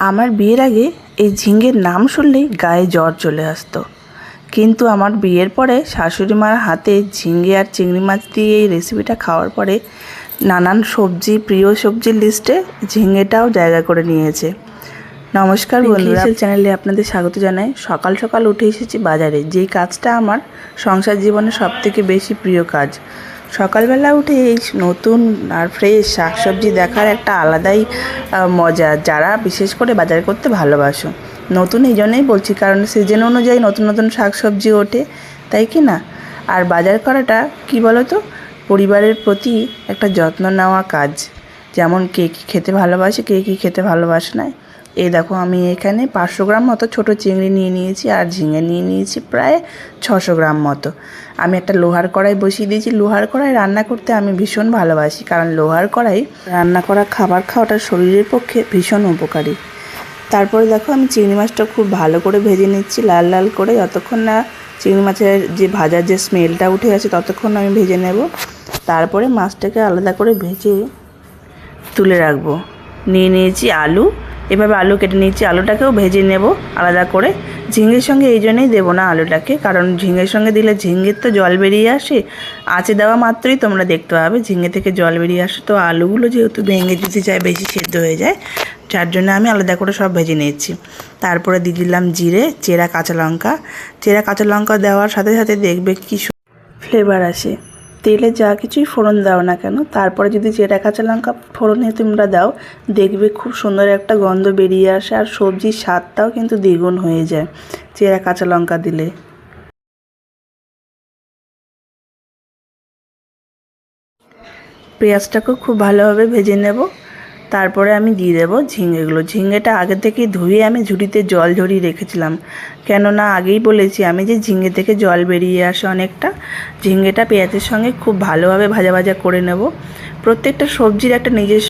আমার বিয়ের আগে এই ঝিঙের নাম শুনলেই গায়ে জ্বর চলে আসতো, কিন্তু আমার বিয়ের পরে শাশুড়ি মার হাতে ঝিঙে আর চিংড়ি মাছ দিয়ে এই রেসিপিটা খাওয়ার পরে নানান সবজি, প্রিয় সবজির লিস্টে ঝিঙেটাও জায়গা করে নিয়েছে। নমস্কার বন্ধুরা, চ্যানেলে আপনাদের স্বাগত জানাই। সকাল সকাল উঠে এসেছি বাজারে, যেই কাজটা আমার সংসার জীবনে সবথেকে বেশি প্রিয় কাজ। সকালবেলা উঠে এই নতুন আর ফ্রেশ শাকসবজি দেখার একটা আলাদাই মজা, যারা বিশেষ করে বাজার করতে ভালোবাসো। নতুন এই জন্যই বলছি, কারণ সিজন অনুযায়ী নতুন নতুন শাকসবজি ওঠে, তাই কি না? আর বাজার করাটা কি বলো তো, পরিবারের প্রতি একটা যত্ন নেওয়া কাজ। যেমন কে কী খেতে ভালোবাসে, কে কী খেতে ভালোবাসে না। এই দেখো, আমি এখানে 500 গ্রাম মতো ছোটো চিংড়ি নিয়ে নিয়েছি, আর ঝিঙে নিয়ে নিয়েছি প্রায় 600 গ্রাম মতো। আমি একটা লোহার কড়াই বসিয়ে দিয়েছি। লোহার কড়াই রান্না করতে আমি ভীষণ ভালোবাসি, কারণ লোহার কড়াই রান্না করা খাবার খাওয়াটা শরীরের পক্ষে ভীষণ উপকারী। তারপরে দেখো, আমি চিংড়ি মাছটা খুব ভালো করে ভেজে নিচ্ছি, লাল লাল করে। যতক্ষণ না চিংড়ি মাছের যে ভাজার যে স্মেলটা উঠে গেছে ততক্ষণ আমি ভেজে নেব। তারপরে মাছটাকে আলাদা করে ভেজে তুলে রাখবো। নিয়ে নিয়েছি আলু, এভাবে আলু কেটে নিয়েছি। আলুটাকেও ভেজে নেব আলাদা করে। ঝিঙের সঙ্গে এই জন্যই দেবো না আলুটাকে, কারণ ঝিঙের সঙ্গে দিলে ঝিঙের তো জল বেরিয়ে আসে। আঁচে দেওয়া মাত্রই তোমরা দেখতে পাবে ঝিঙে থেকে জল বেরিয়ে আসে। তো আলুগুলো যেহেতু ভেঙে দিতে যায়, বেশি সেদ্ধ হয়ে যায়, যার জন্য আমি আলাদা করে সব ভেজে নিয়েছি। তারপরে দিয়ে দিলাম জিরে, চেরা কাঁচা লঙ্কা। চেরা কাঁচা লঙ্কা দেওয়ার সাথে সাথে দেখবে কি ফ্লেভার আসে। তেলে যা কিছুই ফোড়ন দাও না কেন, তারপরে যদি চেরা কাঁচা লঙ্কা ফোড়নে তোমরা দাও, দেখবে খুব সুন্দর একটা গন্ধ বেরিয়ে আসে, আর সবজির স্বাদটাও কিন্তু দ্বিগুণ হয়ে যায় চেরা কাঁচা লঙ্কা দিলে। পেঁয়াজটাকেও খুব ভালোভাবে ভেজে নেব। তারপরে আমি দিয়ে দেবো ঝিঙেগুলো। ঝিঙেটা আগে থেকেই ধুয়ে আমি ঝুড়িতে জল ঝরিয়ে রেখেছিলাম, কেননা আগেই বলেছি আমি যে ঝিঙে থেকে জল বেরিয়ে আসে অনেকটা। ঝিঙেটা পেঁয়াজের সঙ্গে খুব ভালোভাবে ভাজা ভাজা করে নেব। প্রত্যেকটা সবজির একটা নিজস্ব,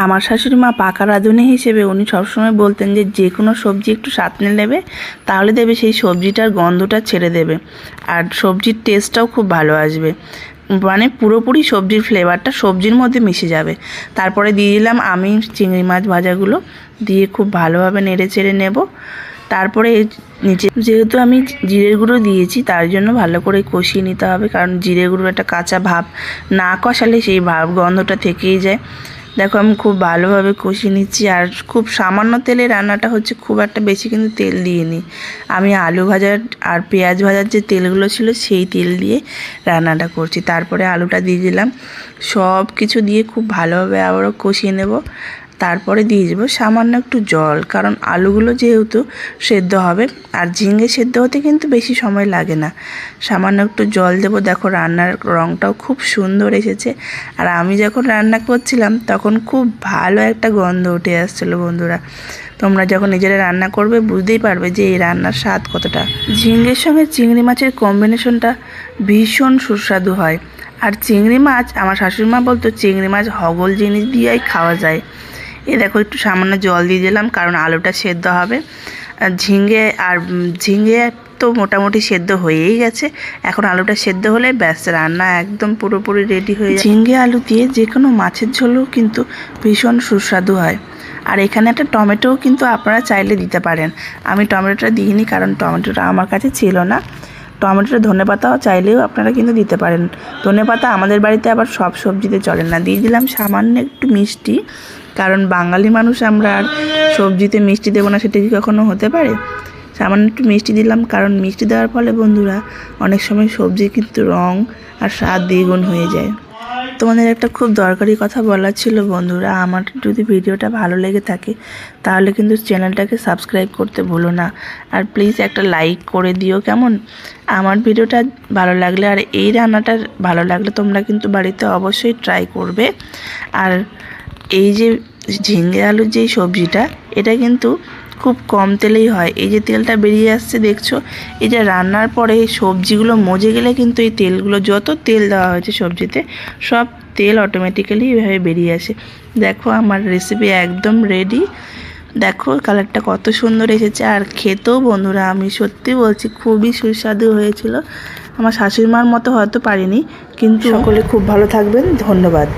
আমার শাশুড়ি মা পাকা রাঁধুনি হিসেবে উনি সবসময় বলতেন যে যে কোনো সবজি একটু সাঁতলে নেবে, তাহলে দেবে সেই সবজিটার গন্ধটা ছেড়ে দেবে, আর সবজির টেস্টটাও খুব ভালো আসবে। মানে পুরোপুরি সবজির ফ্লেভারটা সবজির মধ্যে মিশে যাবে। তারপরে দিয়ে দিলাম আমি চিংড়ি মাছ ভাজাগুলো, দিয়ে খুব ভালোভাবে নেড়ে চেড়ে নেব। তারপরে নিচে যেহেতু আমি জিরের গুঁড়ো দিয়েছি, তার জন্য ভালো করে কষিয়ে নিতে হবে, কারণ জিরে গুঁড়ো একটা কাঁচা ভাব, না কষালে সেই ভাব গন্ধটা থেকেই যায়। দেখো, আমি খুব ভালোভাবে কষিয়ে নিচ্ছি, আর খুব সামান্য তেলে রান্নাটা হচ্ছে, খুব একটা বেশি কিন্তু তেল দিয়ে নিই। আমি আলু ভাজার আর পেঁয়াজ ভাজার যে তেলগুলো ছিল সেই তেল দিয়ে রান্নাটা করছি। তারপরে আলুটা দিয়ে দিলাম, সব কিছু দিয়ে খুব ভালোভাবে আবারও কষিয়ে নেব। তারপরে দিয়ে দেবো সামান্য একটু জল, কারণ আলুগুলো যেহেতু সেদ্ধ হবে, আর ঝিঙে সেদ্ধ হতে কিন্তু বেশি সময় লাগে না। সামান্য একটু জল দেবো। দেখো, রান্নার রঙটাও খুব সুন্দর এসেছে, আর আমি যখন রান্না করছিলাম তখন খুব ভালো একটা গন্ধ উঠে আসছিলো। বন্ধুরা, তোমরা যখন নিজেরা রান্না করবে বুঝতেই পারবে যে এই রান্নার স্বাদ কতটা। ঝিঙের সঙ্গে চিংড়ি মাছের কম্বিনেশনটা ভীষণ সুস্বাদু হয়। আর চিংড়ি মাছ, আমার শাশুড়ি মা বলতো চিংড়ি মাছ হগল জিনিস দিয়েই খাওয়া যায়। এ দেখো, একটু সামান্য জল দিয়ে দিলাম, কারণ আলুটা সেদ্ধ হবে। ঝিঙে তো মোটামুটি সেদ্ধ হয়েই গেছে। এখন আলুটা সেদ্ধ হলে ব্যাস, রান্না একদম পুরোপুরি রেডি হয়ে যায়। ঝিঙে আলু দিয়ে যে কোনো মাছের ঝোলও কিন্তু ভীষণ সুস্বাদু হয়। আর এখানে একটা টমেটোও কিন্তু আপনারা চাইলে দিতে পারেন। আমি টমেটোটা দিইনি, কারণ টমেটোটা আমার কাছে ছিল না। টমেটোটা ধনেপাতাও চাইলেও আপনারা কিন্তু দিতে পারেন। ধনেপাতা আমাদের বাড়িতে আবার সব সবজিতে চলে না। দিয়ে দিলাম সামান্য একটু মিষ্টি, কারণ বাঙালি মানুষ আমরা, আর সবজিতে মিষ্টি দেবো না সেটা কি কখনো হতে পারে? সামান্য একটু মিষ্টি দিলাম, কারণ মিষ্টি দেওয়ার ফলে বন্ধুরা অনেক সময় সবজি কিন্তু রং আর স্বাদ দ্বিগুণ হয়ে যায়। তোমাদের একটা খুব দরকারি কথা বলার ছিল বন্ধুরা, আমার যদি ভিডিওটা ভালো লেগে থাকে তাহলে কিন্তু চ্যানেলটাকে সাবস্ক্রাইব করতে ভুলো না, আর প্লিজ একটা লাইক করে দিও, কেমন? আমার ভিডিওটা ভালো লাগলে আর এই রান্নাটা ভালো লাগলে তোমরা কিন্তু বাড়িতে অবশ্যই ট্রাই করবে। আর এই যে ঝিঙে আলুর যেই সবজিটা, এটা কিন্তু খুব কম তেলেই হয়। এই যে তেলটা বেরিয়ে আসছে দেখছো, এই যে রান্নার পরে এই সবজিগুলো মজে গেলে কিন্তু এই তেলগুলো, যত তেল দেওয়া হয়েছে সবজিতে, সব তেল অটোমেটিক্যালি এভাবে বেরিয়ে আসে। দেখো, আমার রেসিপি একদম রেডি। দেখো কালারটা কত সুন্দর এসেছে, আর খেতেও বন্ধুরা আমি সত্যি বলছি খুবই সুস্বাদু হয়েছিল। আমার শাশুড়ি মার মতো হয়তো পারিনি, কিন্তু সকলে খুব ভালো থাকবেন। ধন্যবাদ।